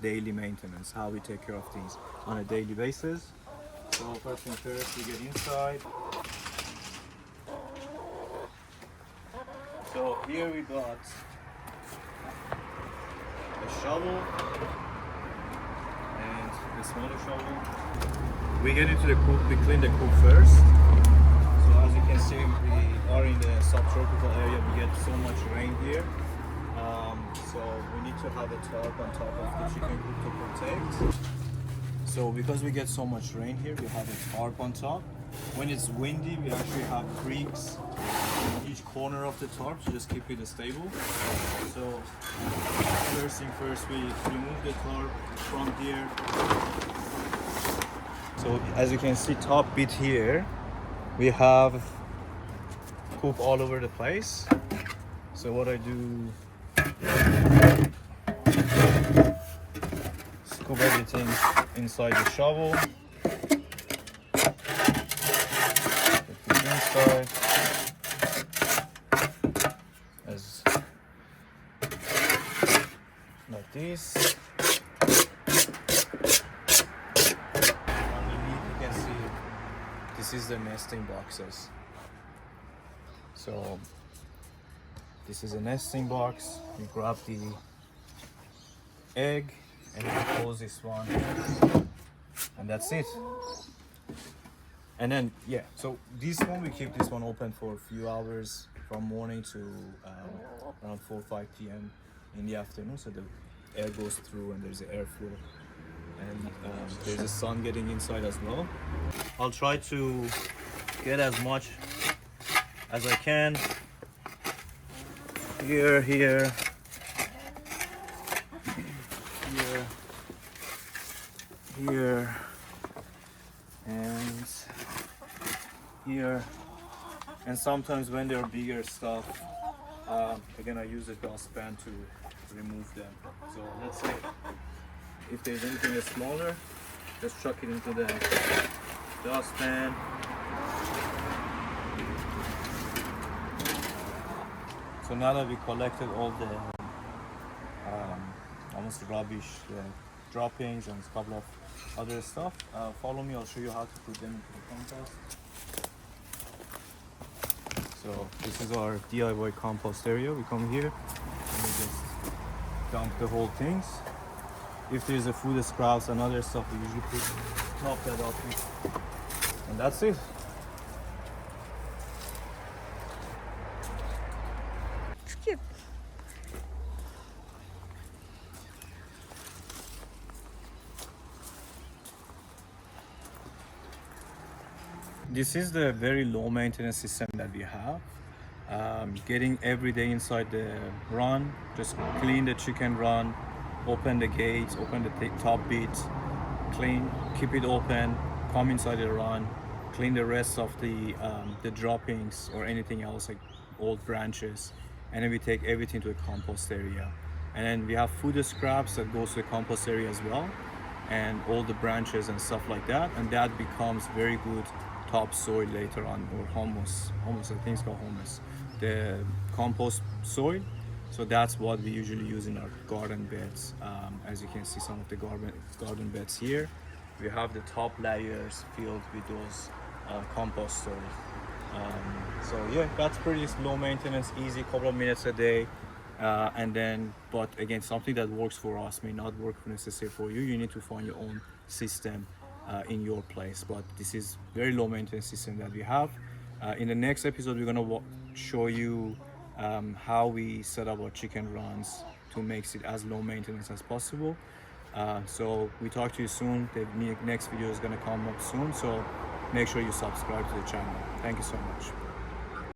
daily maintenance, how we take care of things on a daily basis. So first thing first, we get inside. So here we got a shovel and the smaller shovel. We get into the coop, we clean the coop first. So as you can see, we are in the subtropical area, we get so much rain here. So we need to have a tarp on top of the chicken coop to protect. So because we get so much rain here, we have a tarp on top. When it's windy, we actually have creeks in each corner of the tarp to just keep it stable. So first thing first, we remove the tarp from here. So as you can see, top bit here, we have coop all over the place. So what I do, scoop everything inside the shovel. Put this inside, as like this. Underneath you can see this is the nesting boxes. So this is a nesting box. You grab the egg and you close this one, and that's it. And then yeah, so this one we keep this one open for a few hours from morning to around 4 or 5 p.m. in the afternoon, so the air goes through and there's an airflow, and there's the sun getting inside as well. I'll try to get as much as I can. Here, here, here, and here. And sometimes when they're bigger stuff, again I use a dustpan to remove them. So let's say if there's anything that's smaller, just chuck it into the dustpan. So now that we collected all the almost rubbish, the droppings and a couple of other stuff, follow me, I'll show you how to put them into the compost. So this is our DIY compost area. We come here and we just dump the whole things. If there's a food scraps and other stuff, we usually top that up with, and that's it. Cute. This is the very low maintenance system that we have. Getting every day inside the run, just clean the chicken run, open the gates, open the top bit, clean, keep it open, come inside the run, clean the rest of the droppings or anything else like old branches, and then we take everything to the compost area. And then we have food scraps that goes to the compost area as well, and all the branches and stuff like that, and that becomes very good topsoil later on, or humus, I think it's called humus, the compost soil. So that's what we usually use in our garden beds. As you can see, some of the garden beds here, we have the top layers filled with those compost soil. So yeah, that's pretty low maintenance, easy, couple of minutes a day. And then, but again, something that works for us may not work necessarily for you. You need to find your own system in your place, but this is very low maintenance system that we have. In the next episode, we're gonna show you how we set up our chicken runs to make it as low maintenance as possible. So we talk to you soon. The next video is gonna come up soon, so make sure you subscribe to the channel. Thank you so much.